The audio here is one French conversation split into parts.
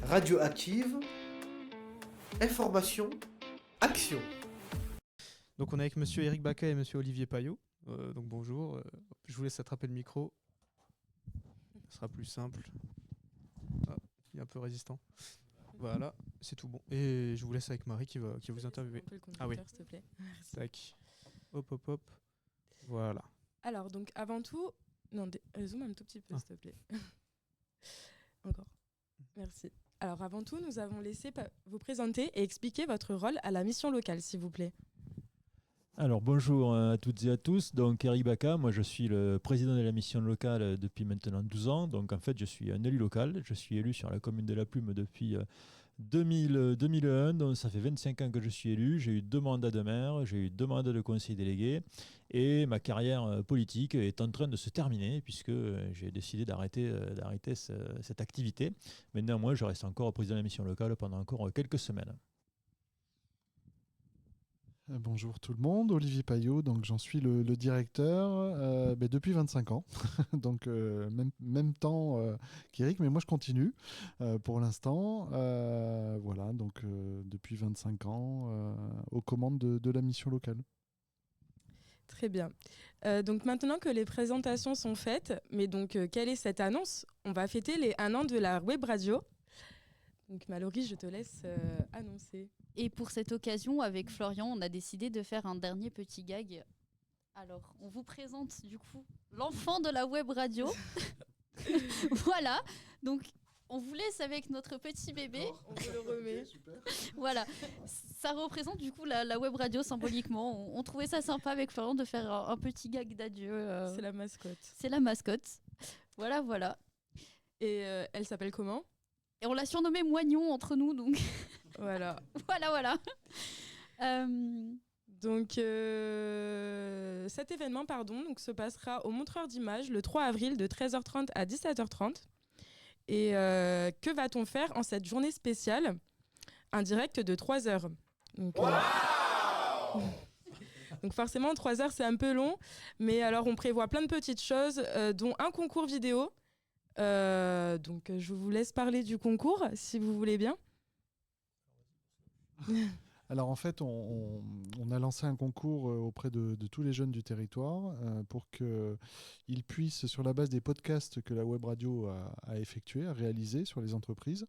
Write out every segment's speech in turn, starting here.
Radioactive, information, action. Donc on est avec monsieur Eric Bacca et monsieur Olivier Payot. Donc bonjour, je vous laisse attraper le micro. Ce sera plus simple. Ah, il est un peu résistant. Voilà, c'est tout bon. Et je vous laisse avec Marie qui va vous interviewer. Ah oui, s'il te plaît. Merci. Tac. Hop, hop, hop. Voilà. Alors, donc avant tout... Non, zoom un tout petit peu, s'il te plaît. Encore. Merci. Alors, avant tout, nous avons laissé vous présenter et expliquer votre rôle à la mission locale, s'il vous plaît. Alors bonjour à toutes et à tous, donc Eric Bacca, moi je suis le président de la mission locale depuis maintenant 12 ans, donc en fait je suis un élu local, je suis élu sur la commune de La Plume depuis 2001, donc ça fait 25 ans que je suis élu, j'ai eu 2 mandats de maire, j'ai eu 2 mandats de conseiller délégué et ma carrière politique est en train de se terminer puisque j'ai décidé d'arrêter cette activité, mais néanmoins je reste encore président de la mission locale pendant encore quelques semaines. Bonjour tout le monde, Olivier Payot, donc j'en suis le directeur depuis 25 ans, donc même temps qu'Eric, mais moi je continue pour l'instant, voilà, donc depuis 25 ans aux commandes de la mission locale. Très bien. Donc maintenant que les présentations sont faites, mais donc quelle est cette annonce ? On va fêter les 1 an de la web radio. Donc Mallory, je te laisse annoncer. Et pour cette occasion, avec Florian, on a décidé de faire un dernier petit gag. Alors, on vous présente du coup l'enfant de la web radio. Voilà, donc on vous laisse avec notre petit bébé. On vous le remet. Super. Voilà, ça représente du coup la web radio symboliquement. On trouvait ça sympa avec Florian de faire un petit gag d'adieu. C'est la mascotte. C'est la mascotte. Voilà, voilà. Et elle s'appelle comment ? Et on l'a surnommé Moignon entre nous, donc... Voilà. Voilà. Donc, cet événement donc, se passera au Montreur d'images le 3 avril de 13h30 à 17h30. Et que va-t-on faire en cette journée spéciale ? Un direct de 3 heures. Donc, donc forcément, 3 heures, c'est un peu long. Mais alors, on prévoit plein de petites choses, dont un concours vidéo. Donc, je vous laisse parler du concours, si vous voulez bien. Alors en fait, on a lancé un concours auprès de tous les jeunes du territoire pour qu'ils puissent, sur la base des podcasts que la web radio a effectués, a réalisés sur les entreprises,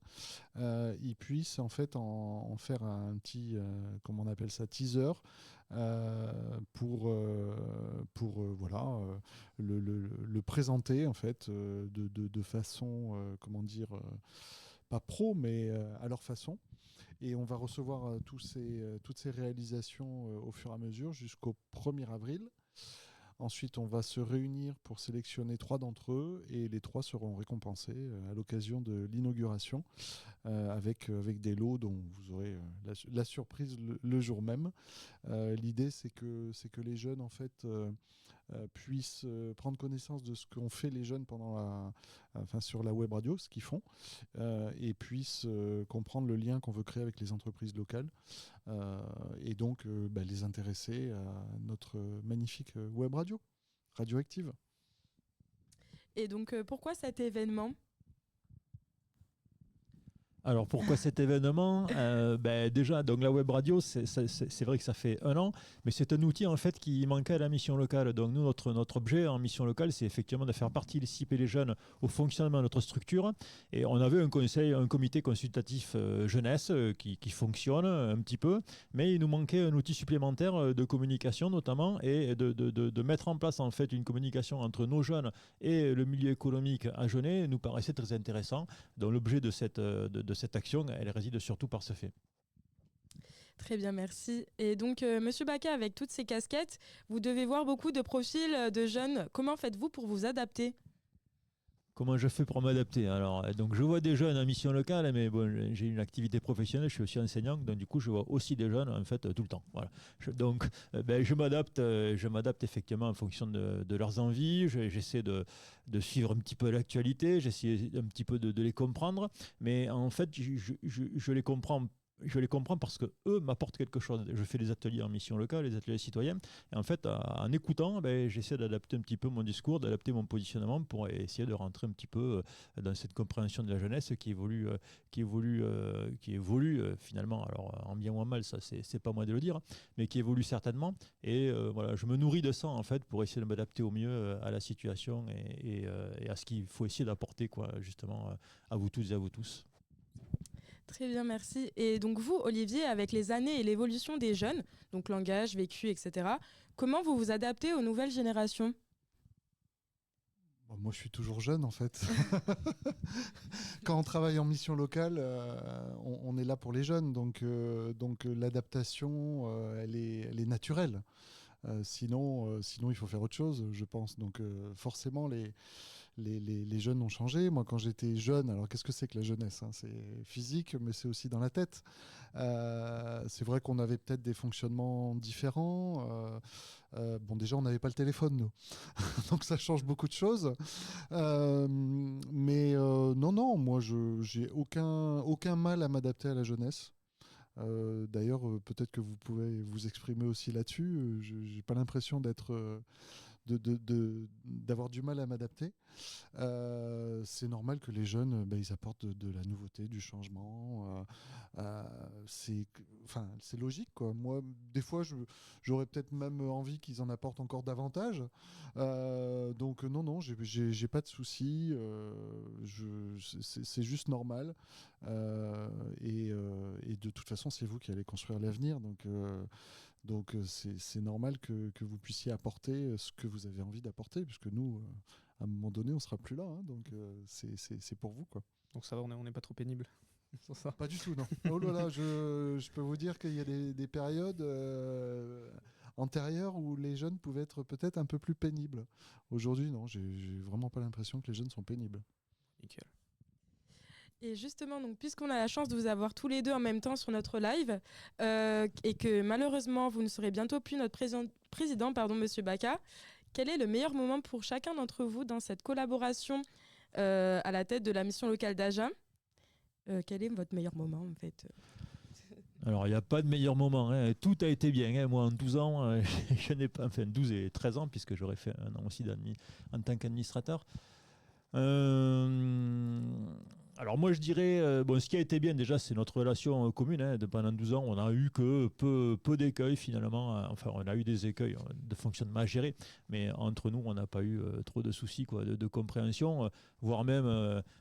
ils puissent en fait en faire un petit, comment on appelle ça, teaser pour voilà, le présenter en fait de façon, comment dire, pas pro, mais à leur façon. Et on va recevoir toutes ces réalisations au fur et à mesure jusqu'au 1er avril. Ensuite, on va se réunir pour sélectionner 3 d'entre eux et les 3 seront récompensés à l'occasion de l'inauguration avec des lots dont vous aurez la surprise le jour même. L'idée, c'est que les jeunes en fait puissent prendre connaissance de ce qu'ont fait les jeunes sur la web radio, ce qu'ils font, et puissent comprendre le lien qu'on veut créer avec les entreprises locales et donc les intéresser à notre magnifique web radio. Radioactive. Et donc, pourquoi cet événement ? Alors pourquoi cet événement déjà, donc la web radio, c'est vrai que ça fait 1 an, mais c'est un outil en fait qui manquait à la mission locale. Donc nous, notre objet en mission locale, c'est effectivement de faire participer les jeunes au fonctionnement de notre structure. Et on avait un comité consultatif jeunesse qui fonctionne un petit peu, mais il nous manquait un outil supplémentaire de communication notamment et de mettre en place en fait une communication entre nos jeunes et le milieu économique agenais nous paraissait très intéressant. Donc l'objet de cette action, elle réside surtout par ce fait. Très bien, merci. Et donc, Monsieur Bacca, avec toutes ces casquettes, vous devez voir beaucoup de profils de jeunes. Comment faites-vous pour vous adapter ? Comment je fais pour m'adapter ? Alors, donc je vois des jeunes en mission locale, mais bon, j'ai une activité professionnelle, je suis aussi enseignant, donc du coup je vois aussi des jeunes en fait tout le temps. Voilà. Je m'adapte effectivement en fonction de leurs envies. J'essaie de suivre un petit peu l'actualité, j'essaie un petit peu de les comprendre, mais en fait je les comprends je les comprends parce que eux m'apportent quelque chose. Je fais des ateliers en mission locale, des ateliers citoyens, et en fait, en écoutant, j'essaie d'adapter un petit peu mon discours, d'adapter mon positionnement pour essayer de rentrer un petit peu dans cette compréhension de la jeunesse qui évolue finalement. Alors en bien ou en mal, ça c'est pas moi de le dire, mais qui évolue certainement. Et voilà, je me nourris de ça en fait pour essayer de m'adapter au mieux à la situation et à ce qu'il faut essayer d'apporter quoi, justement à vous toutes et à vous tous. Très bien, merci. Et donc vous, Olivier, avec les années et l'évolution des jeunes, donc langage, vécu, etc., comment vous vous adaptez aux nouvelles générations ? Moi, je suis toujours jeune, en fait. Quand on travaille en mission locale, on est là pour les jeunes. Donc l'adaptation, elle est naturelle. Sinon, il faut faire autre chose, je pense. Donc forcément, les jeunes ont changé. Moi, quand j'étais jeune, alors qu'est-ce que c'est que la jeunesse, hein ? C'est physique, mais c'est aussi dans la tête. C'est vrai qu'on avait peut-être des fonctionnements différents. Déjà, on n'avait pas le téléphone, nous. Donc, ça change beaucoup de choses. Non, moi, j'ai aucun mal à m'adapter à la jeunesse. D'ailleurs, peut-être que vous pouvez vous exprimer aussi là-dessus. Je n'ai pas l'impression d'avoir du mal à m'adapter. C'est normal que les jeunes, ils apportent de la nouveauté, du changement. C'est logique, quoi. Moi, des fois, j'aurais peut-être même envie qu'ils en apportent encore davantage. Donc non, j'ai pas de soucis. C'est juste normal. Et de toute façon, c'est vous qui allez construire l'avenir. Donc c'est normal que vous puissiez apporter ce que vous avez envie d'apporter, puisque nous, à un moment donné, on sera plus là. Hein, donc c'est pour vous, quoi. Donc ça va, on n'est pas trop pénible. Sur ça. Pas du tout, non. Oh là là, je peux vous dire qu'il y a des périodes antérieures où les jeunes pouvaient être peut-être un peu plus pénibles. Aujourd'hui, non, j'ai vraiment pas l'impression que les jeunes sont pénibles. Nickel. Et justement, donc, puisqu'on a la chance de vous avoir tous les deux en même temps sur notre live, et que malheureusement, vous ne serez bientôt plus notre président, Monsieur Bacca, quel est le meilleur moment pour chacun d'entre vous dans cette collaboration à la tête de la mission locale d'Agen ? Quel est votre meilleur moment, en fait ? Alors, il n'y a pas de meilleur moment. Hein. Tout a été bien. Hein. Moi, en 12 ans, je n'ai pas... Enfin, 12 et 13 ans, puisque j'aurais fait un an aussi en tant qu'administrateur. Alors moi je dirais, ce qui a été bien déjà c'est notre relation commune. Hein. Pendant 12 ans on a eu que peu d'écueils finalement, enfin on a eu des écueils de fonctionnement à gérer, mais entre nous on n'a pas eu trop de soucis quoi, de compréhension, voire même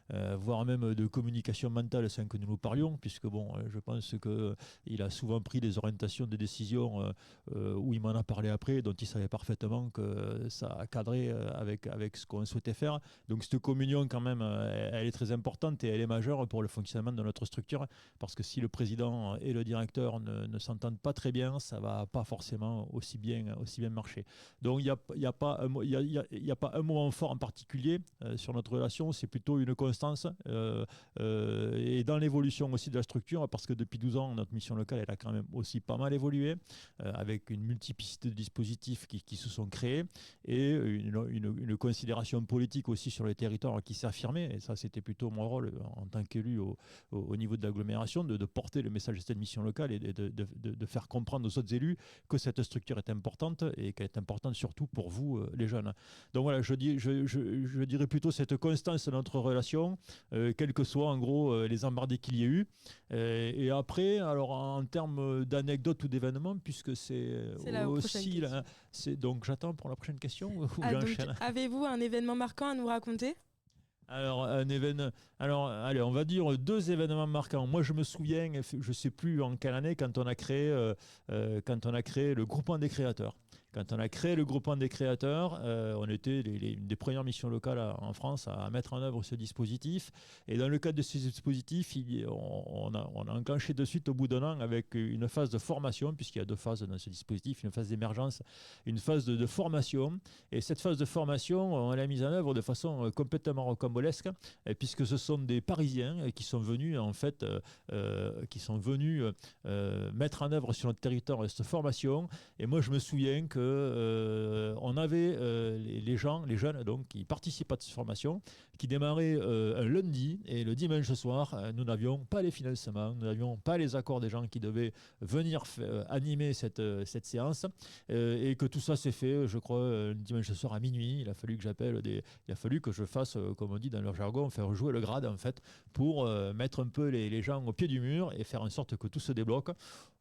de communication mentale sans que nous parlions, puisque je pense qu'il a souvent pris des orientations de décision où il m'en a parlé après, dont il savait parfaitement que ça a cadré avec ce qu'on souhaitait faire. Donc cette communion quand même, elle est très importante et elle est majeure pour le fonctionnement de notre structure, parce que si le président et le directeur ne s'entendent pas très bien, ça ne va pas forcément aussi bien marcher. Donc il n'y a pas un moment fort en particulier sur notre relation, c'est plutôt une constance et dans l'évolution aussi de la structure, parce que depuis 12 ans, notre mission locale elle a quand même aussi pas mal évolué, avec une multiplicité de dispositifs qui se sont créés et une considération politique aussi sur les territoires qui s'est affirmée, et ça c'était plutôt mon rôle en tant qu'élu au niveau de l'agglomération, de porter le message de cette mission locale et de faire comprendre aux autres élus que cette structure est importante et qu'elle est importante surtout pour vous les jeunes. Donc voilà, je dirais plutôt cette constance de notre relation, quels que soient en gros les embardés qu'il y ait eu. Et après, alors en termes d'anecdotes ou d'événements, puisque c'est aussi là, donc j'attends pour la prochaine question ou j'enchaîne. Avez-vous un événement marquant à nous raconter ? Alors, allez, on va dire 2 événements marquants. Moi, je me souviens, je ne sais plus en quelle année, quand on a créé le groupement des créateurs. Quand on a créé le groupement des créateurs, on était une des premières missions locales en France à mettre en œuvre ce dispositif. Et dans le cadre de ce dispositif, on a enclenché de suite au bout d'un an avec une phase de formation, puisqu'il y a 2 phases dans ce dispositif, une phase d'émergence, une phase de formation. Et cette phase de formation, on l'a mise en œuvre de façon complètement rocambolesque, puisque ce sont des Parisiens qui sont venus mettre en œuvre sur notre territoire cette formation. Et moi, je me souviens que on avait les jeunes donc, qui participent à cette formation, qui démarraient un lundi, et le dimanche soir, nous n'avions pas les financements, nous n'avions pas les accords des gens qui devaient venir animer cette séance, et que tout ça s'est fait, je crois, le dimanche soir à minuit. Il a fallu que je fasse, comme on dit dans leur jargon, faire jouer le grade en fait, pour mettre un peu les gens au pied du mur et faire en sorte que tout se débloque.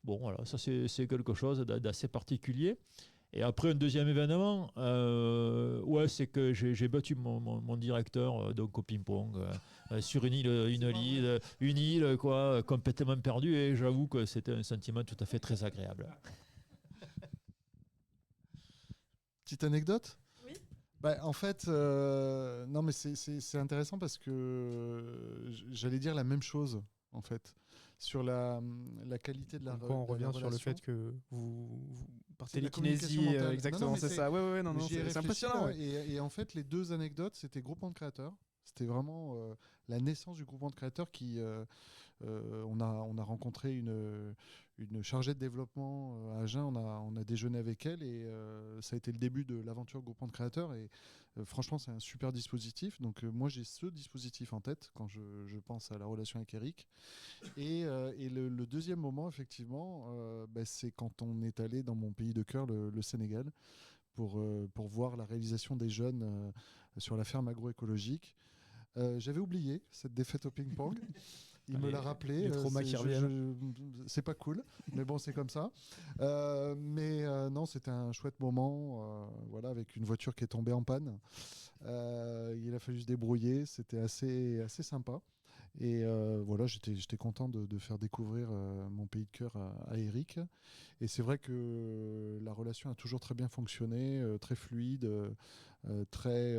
Bon, voilà, ça c'est quelque chose d'assez particulier. Et après, un deuxième événement, c'est que j'ai battu mon directeur donc au ping-pong sur une île quoi, complètement perdue, et j'avoue que c'était un sentiment tout à fait très agréable. Petite anecdote ? Oui. En fait, non, mais c'est intéressant parce que j'allais dire la même chose, en fait, sur la qualité de la Donc, on revient sur le relation. fait que vous partez C'est de les la communication kinésies, mentale. exactement, Non, mais c'est ça. Ouais, non, Mais non, j'y ai c'est réfléchi, impressionnant. là, et en fait, les deux anecdotes, c'était groupement de créateurs. C'était vraiment la naissance du groupement de créateurs qui... on a rencontré une chargée de développement à Agen, on a déjeuné avec elle, et ça a été le début de l'aventure groupement de créateurs, et franchement c'est un super dispositif. Donc moi j'ai ce dispositif en tête quand je pense à la relation avec Eric, et le deuxième moment effectivement c'est quand on est allé dans mon pays de cœur, le Sénégal, pour voir la réalisation des jeunes sur la ferme agroécologique. J'avais oublié cette défaite au ping-pong. Il me l'a rappelé. les traumas qui reviennent. C'est pas cool, mais bon, c'est comme ça. Non, c'était un chouette moment, voilà, avec une voiture qui est tombée en panne. Il a fallu se débrouiller. C'était assez sympa. Et voilà, j'étais content de faire découvrir mon pays de cœur à Eric. Et c'est vrai que la relation a toujours très bien fonctionné, très fluide, très,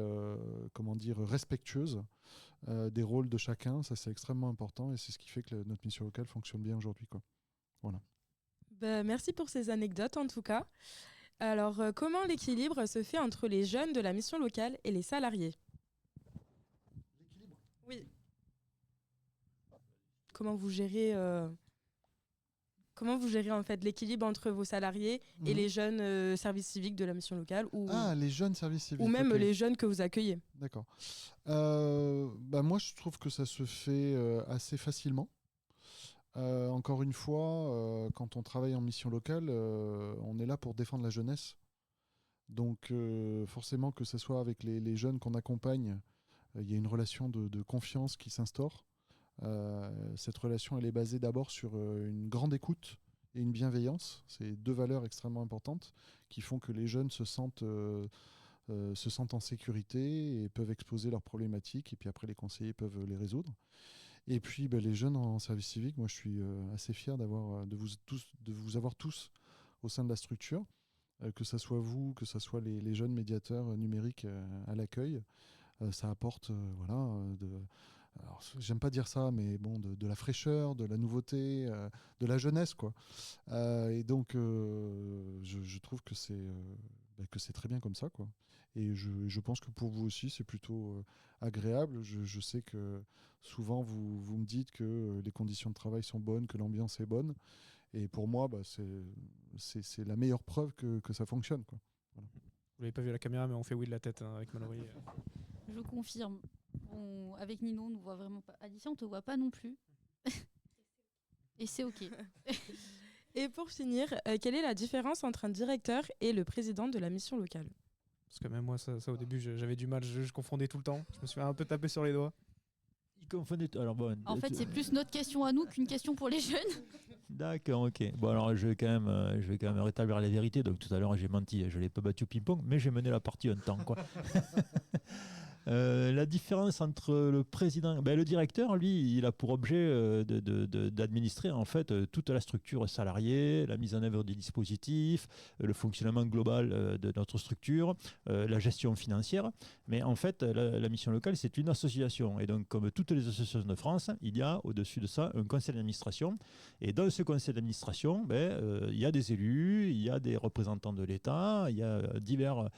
respectueuse des rôles de chacun. Ça, c'est extrêmement important, et c'est ce qui fait que notre mission locale fonctionne bien aujourd'hui, quoi. Voilà. Merci pour ces anecdotes en tout cas. Alors, comment l'équilibre se fait entre les jeunes de la mission locale et les salariés ? L'équilibre. Oui. Comment vous gérez en fait l'équilibre entre vos salariés et les jeunes services civiques de la mission locale, ou Les jeunes services civiques. ou même ok. les jeunes que vous accueillez ? D'accord. Moi, je trouve que ça se fait assez facilement. Encore une fois, quand on travaille en mission locale, on est là pour défendre la jeunesse. Donc, forcément, que ce soit avec les jeunes qu'on accompagne, il y a une relation de confiance qui s'instaure. Cette relation, elle est basée d'abord sur une grande écoute et une bienveillance. C'est deux valeurs extrêmement importantes qui font que les jeunes se sentent en sécurité et peuvent exposer leurs problématiques, et puis après les conseillers peuvent les résoudre. Et puis les jeunes en service civique, moi je suis assez fier de vous avoir tous au sein de la structure, que ce soit vous, que ce soit les jeunes médiateurs numériques à l'accueil. Ça apporte alors, j'aime pas dire ça, mais bon, de la fraîcheur, de la nouveauté, de la jeunesse, quoi. Et donc, je trouve que c'est très bien comme ça, quoi. Et je pense que pour vous aussi, c'est plutôt agréable. Je sais que souvent, vous me dites que les conditions de travail sont bonnes, que l'ambiance est bonne. Et pour moi, c'est la meilleure preuve que ça fonctionne, quoi. Voilà. Vous l'avez pas vu à la caméra, mais on fait oui de la tête avec Mallory. Je confirme. Avec Nino, on ne voit vraiment pas. Alicia, on ne te voit pas non plus. Et c'est OK. Et pour finir, quelle est la différence entre un directeur et le président de la mission locale ? Parce que même moi, ça au début, j'avais du mal, je confondais tout le temps. Je me suis un peu tapé sur les doigts. Il confondait. Alors bon. En fait, c'est plus notre question à nous qu'une question pour les jeunes. D'accord, ok. Bon, alors je vais quand même rétablir la vérité. Donc tout à l'heure, j'ai menti, je l'ai pas battu au ping-pong, mais j'ai mené la partie un temps, quoi. La différence entre le président, le directeur, lui, il a pour objet d'administrer en fait toute la structure salariée, la mise en œuvre des dispositifs, le fonctionnement global de notre structure, la gestion financière. Mais en fait, la mission locale, c'est une association. Et donc, comme toutes les associations de France, il y a au-dessus de ça un conseil d'administration. Et dans ce conseil d'administration, il y a des élus, il y a des représentants de l'État, il y a divers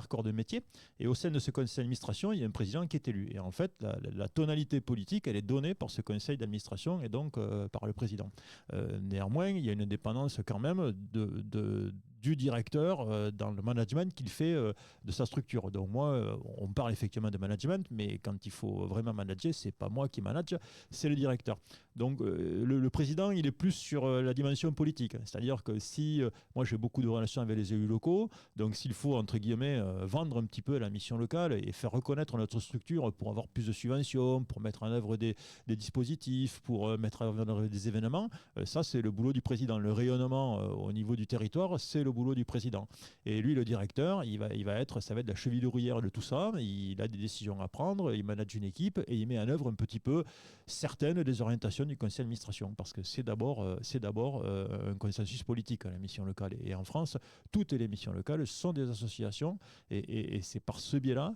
corps de métier. Et au sein de ce conseil d'administration, il y a un président qui est élu. Et en fait, la tonalité politique, elle est donnée par ce conseil d'administration et donc par le président. Néanmoins, il y a une indépendance quand même du directeur dans le management qu'il fait de sa structure. Donc moi, on parle effectivement de management, mais quand il faut vraiment manager, c'est pas moi qui manage, c'est le directeur. Donc le président, il est plus sur la dimension politique. C'est-à-dire que si moi j'ai beaucoup de relations avec les élus locaux, donc s'il faut entre guillemets vendre un petit peu la mission locale et faire reconnaître notre structure pour avoir plus de subventions, pour mettre en œuvre des dispositifs, pour mettre en œuvre des événements, ça c'est le boulot du président. Le rayonnement au niveau du territoire, c'est le boulot du président. Et lui, le directeur, ça va être la cheville ouvrière de tout ça. Il a des décisions à prendre, il manage une équipe et il met en œuvre un petit peu certaines des orientations du conseil d'administration, parce que c'est d'abord un consensus politique, la mission locale. Et en France, toutes les missions locales sont des associations, et c'est par ce biais-là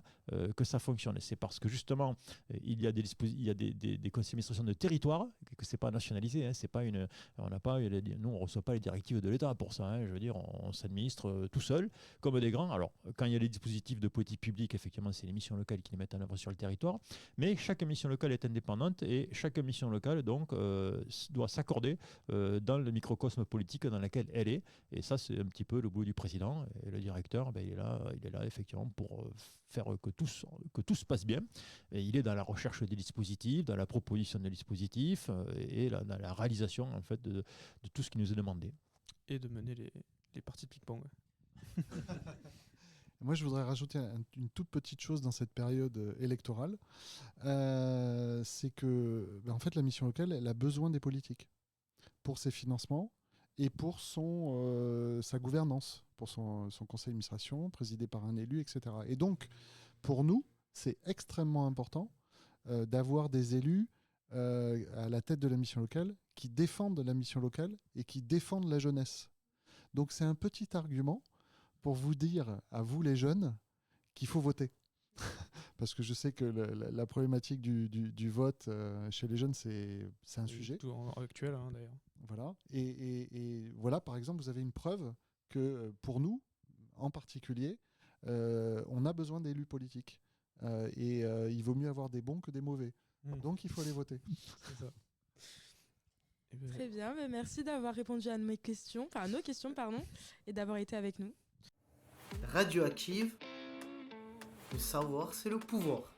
que ça fonctionne. Et c'est parce que justement, il y a des conseils d'administration de territoire, que c'est pas nationalisé, hein, c'est pas nous on reçoit pas les directives de l'État pour ça, hein, je veux dire, on s'administre tout seul, comme des grands. Alors, quand il y a les dispositifs de politique publique, effectivement, c'est les missions locales qui les mettent en œuvre sur le territoire, mais chaque mission locale est indépendante, et chaque mission locale, donc, doit s'accorder dans le microcosme politique dans lequel elle est. Et ça, c'est un petit peu le boulot du président. Et le directeur, il est là effectivement pour faire que tout se passe bien. Et il est dans la recherche des dispositifs, dans la proposition des dispositifs, et dans la réalisation en fait de tout ce qui nous est demandé. Et de mener les parties de ping-pong. Moi, je voudrais rajouter une toute petite chose dans cette période électorale. C'est que, en fait, la mission locale, elle a besoin des politiques pour ses financements et pour sa gouvernance, pour son conseil d'administration, présidé par un élu, etc. Et donc, pour nous, c'est extrêmement important d'avoir des élus à la tête de la mission locale qui défendent la mission locale et qui défendent la jeunesse. Donc, c'est un petit argument pour vous dire, à vous les jeunes, qu'il faut voter. Parce que je sais que la problématique du vote chez les jeunes, c'est un sujet. Tout actuel, hein, d'ailleurs. Voilà. Et voilà, par exemple, vous avez une preuve que pour nous, en particulier, on a besoin d'élus politiques. Il vaut mieux avoir des bons que des mauvais. Donc, il faut aller voter. C'est ça. Très bien, mais merci d'avoir répondu à nos questions, et d'avoir été avec nous. Radioactive, le savoir c'est le pouvoir.